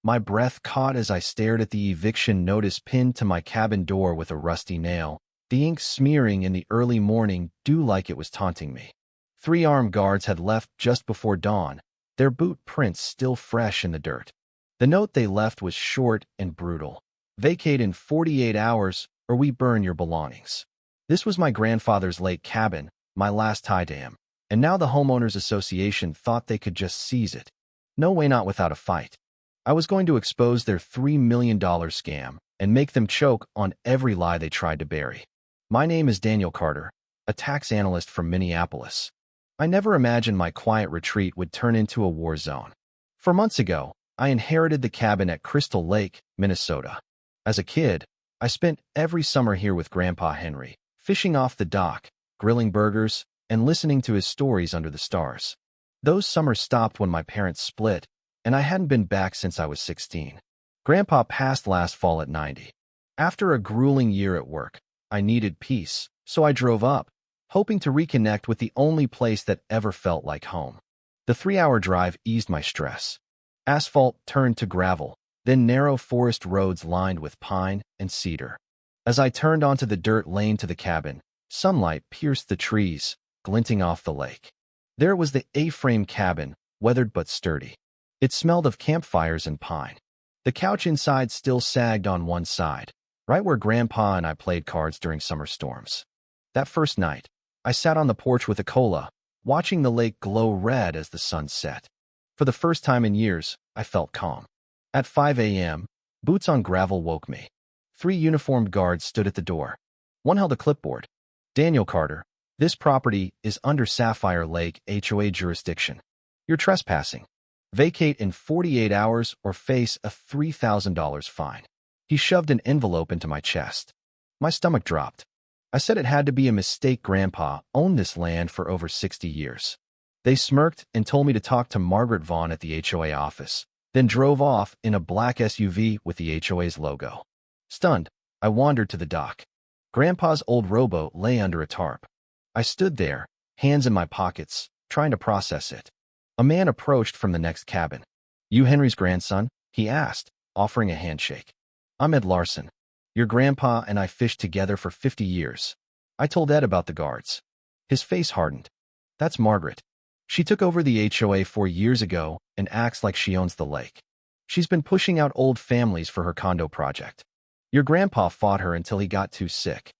My breath caught as I stared at the eviction notice pinned to my cabin door with a rusty nail, the ink smearing in the early morning dew like it was taunting me. 3 armed guards had left just before dawn, their boot prints still fresh in the dirt. The note they left was short and brutal. Vacate in 48 hours or we burn your belongings. This was my grandfather's lake cabin, my last tie to him, and now the homeowners association thought they could just seize it. No way, not without a fight. I was going to expose their $3 million scam and make them choke on every lie they tried to bury. My name is Daniel Carter, a tax analyst from Minneapolis. I never imagined my quiet retreat would turn into a war zone. 4 months ago, I inherited the cabin at Crystal Lake, Minnesota. As a kid, I spent every summer here with Grandpa Henry, fishing off the dock, grilling burgers, and listening to his stories under the stars. Those summers stopped when my parents split, and I hadn't been back since I was 16. Grandpa passed last fall at 90. After a grueling year at work, I needed peace, so I drove up, hoping to reconnect with the only place that ever felt like home. The 3-hour drive eased my stress. Asphalt turned to gravel, then narrow forest roads lined with pine and cedar. As I turned onto the dirt lane to the cabin, sunlight pierced the trees, glinting off the lake. There was the A-frame cabin, weathered but sturdy. It smelled of campfires and pine. The couch inside still sagged on one side, right where Grandpa and I played cards during summer storms. That first night, I sat on the porch with a cola, watching the lake glow red as the sun set. For the first time in years, I felt calm. At 5 a.m., boots on gravel woke me. 3 uniformed guards stood at the door. One held a clipboard. Daniel Carter, this property is under Sapphire Lake HOA jurisdiction. You're trespassing. Vacate in 48 hours or face a $3,000 fine. He shoved an envelope into my chest. My stomach dropped. I said it had to be a mistake. Grandpa owned this land for over 60 years. They smirked and told me to talk to Margaret Vaughn at the HOA office, then drove off in a black SUV with the HOA's logo. Stunned, I wandered to the dock. Grandpa's old rowboat lay under a tarp. I stood there, hands in my pockets, trying to process it. A man approached from the next cabin. You Henry's grandson? He asked, offering a handshake. I'm Ed Larson. Your grandpa and I fished together for 50 years. I told Ed about the guards. His face hardened. That's Margaret. She took over the HOA 4 years ago and acts like she owns the lake. She's been pushing out old families for her condo project. Your grandpa fought her until he got too sick.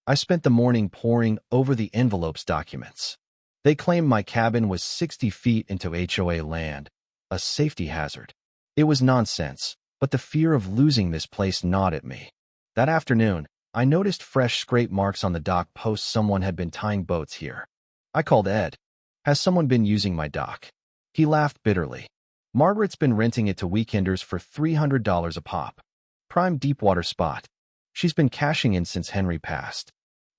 I spent the morning poring over the envelopes documents. They claimed my cabin was 60 feet into HOA land, a safety hazard. It was nonsense, but the fear of losing this place gnawed at me. That afternoon, I noticed fresh scrape marks on the dock post. Someone had been tying boats here. I called Ed. Has someone been using my dock? He laughed bitterly. Margaret's been renting it to weekenders for $300 a pop. Prime deepwater spot. She's been cashing in since Henry passed.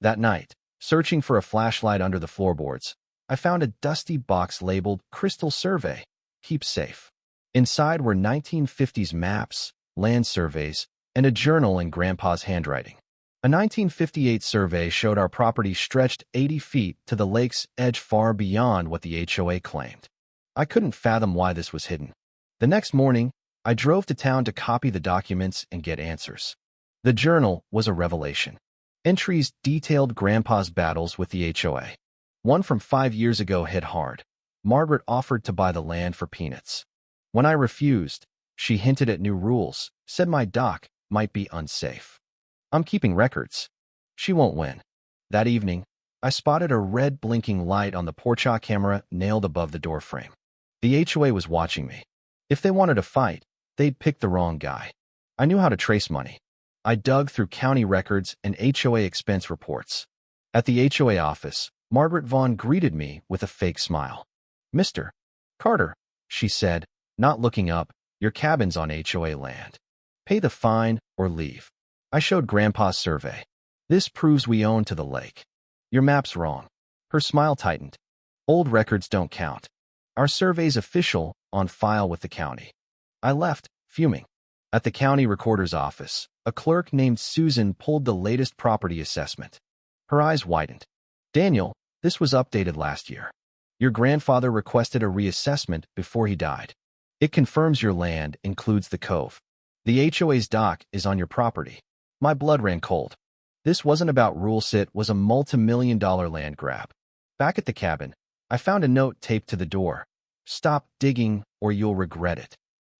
That night, searching for a flashlight under the floorboards, I found a dusty box labeled Crystal Survey. Keep safe. Inside were 1950s maps, land surveys, and a journal in Grandpa's handwriting. A 1958 survey showed our property stretched 80 feet to the lake's edge, far beyond what the HOA claimed. I couldn't fathom why this was hidden. The next morning, I drove to town to copy the documents and get answers. The journal was a revelation. Entries detailed Grandpa's battles with the HOA. One from 5 years ago hit hard. Margaret offered to buy the land for peanuts. When I refused, she hinted at new rules, said my dock might be unsafe. I'm keeping records. She won't win. That evening, I spotted a red blinking light on the porch camera nailed above the doorframe. The HOA was watching me. If they wanted a fight, they'd pick the wrong guy. I knew how to trace money. I dug through county records and HOA expense reports. At the HOA office, Margaret Vaughn greeted me with a fake smile. Mr. Carter, she said, not looking up, your cabin's on HOA land. Pay the fine or leave. I showed Grandpa's survey. This proves we own to the lake. Your map's wrong. Her smile tightened. Old records don't count. Our survey's official, on file with the county. I left, fuming. At the county recorder's office, a clerk named Susan pulled the latest property assessment. Her eyes widened. Daniel, this was updated last year. Your grandfather requested a reassessment before he died. It confirms your land includes the cove. The HOA's dock is on your property. My blood ran cold. This wasn't about rules, it was a multi-million-dollar land grab. Back at the cabin, I found a note taped to the door. Stop digging or you'll regret it.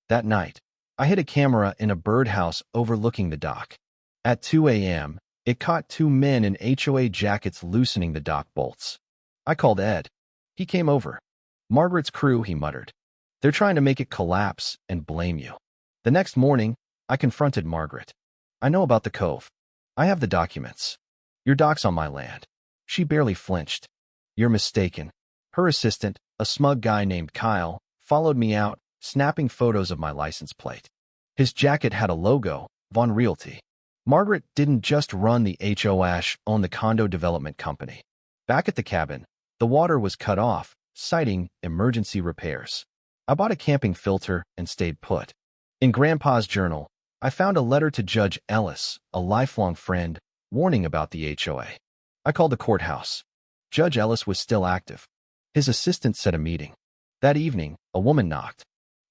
That night, I hid a camera in a birdhouse overlooking the dock. At 2 a.m., it caught two men in HOA jackets loosening the dock bolts. I called Ed. He came over. Margaret's crew, he muttered. They're trying to make it collapse and blame you. The next morning, I confronted Margaret. I know about the cove. I have the documents. Your dock's on my land. She barely flinched. You're mistaken. Her assistant, a smug guy named Kyle, followed me out, snapping photos of my license plate. His jacket had a logo, Von Realty. Margaret didn't just run the HOA, owned the condo development company. Back at the cabin, the water was cut off, citing emergency repairs. I bought a camping filter and stayed put. In Grandpa's journal, I found a letter to Judge Ellis, a lifelong friend, warning about the HOA. I called the courthouse. Judge Ellis was still active. His assistant set a meeting. That evening, a woman knocked.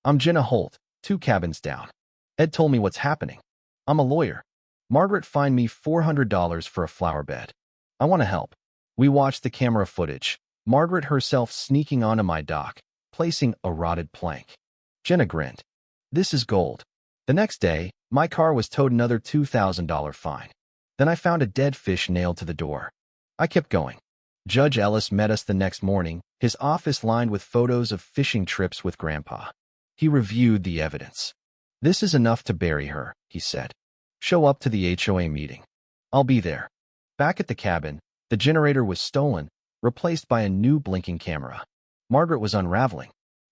I'm Jenna Holt, 2 cabins down. Ed told me what's happening. I'm a lawyer. Margaret fined me $400 for a flower bed. I want to help. We watched the camera footage. Margaret herself sneaking onto my dock, placing a rotted plank. Jenna grinned. This is gold. The next day, my car was towed another $2,000 fine. Then I found a dead fish nailed to the door. I kept going. Judge Ellis met us the next morning, his office lined with photos of fishing trips with Grandpa. He reviewed the evidence. This is enough to bury her, he said. Show up to the HOA meeting. I'll be there. Back at the cabin, the generator was stolen, replaced by a new blinking camera. Margaret was unraveling.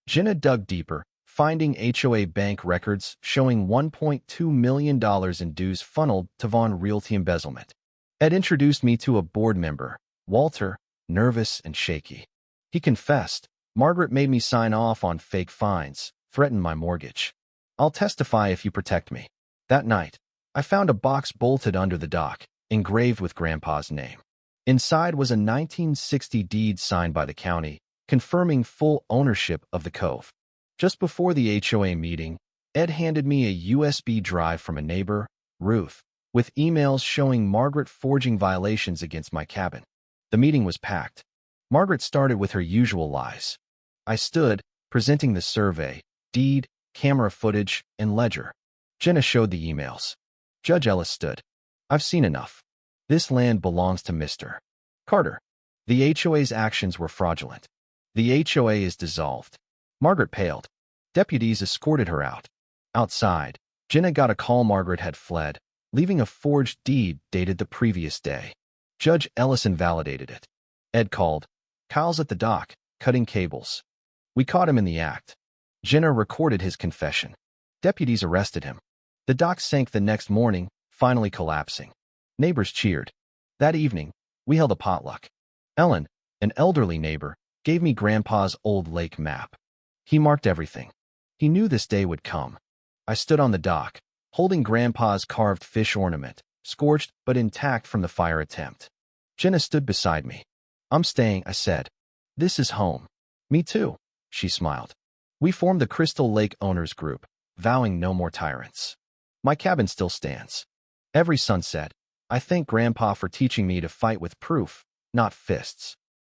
Jenna dug deeper, finding HOA bank records showing $1.2 million in dues funneled to Von Realty embezzlement. Ed introduced me to a board member, Walter, nervous and shaky. He confessed, Margaret made me sign off on fake fines, threatened my mortgage. I'll testify if you protect me. That night, I found a box bolted under the dock, engraved with Grandpa's name. Inside was a 1960 deed signed by the county, confirming full ownership of the cove. Just before the HOA meeting, Ed handed me a USB drive from a neighbor, Ruth, with emails showing Margaret forging violations against my cabin. The meeting was packed. Margaret started with her usual lies. I stood, presenting the survey, deed, camera footage, and ledger. Jenna showed the emails. Judge Ellis stood. I've seen enough. This land belongs to Mr. Carter. The HOA's actions were fraudulent. The HOA is dissolved. Margaret paled. Deputies escorted her out. Outside, Jenna got a call Margaret had fled, leaving a forged deed dated the previous day. Judge Ellis invalidated it. Ed called. Kyle's at the dock, cutting cables. We caught him in the act. Jenna recorded his confession. Deputies arrested him. The dock sank the next morning, finally collapsing. Neighbors cheered. That evening, we held a potluck. Ellen, an elderly neighbor, gave me Grandpa's old lake map. He marked everything. He knew this day would come. I stood on the dock, holding Grandpa's carved fish ornament, scorched but intact from the fire attempt. Jenna stood beside me. I'm staying, I said. This is home. Me too, she smiled. We formed the Crystal Lake Owners Group, vowing no more tyrants. My cabin still stands. Every sunset, I thank Grandpa for teaching me to fight with proof, not fists.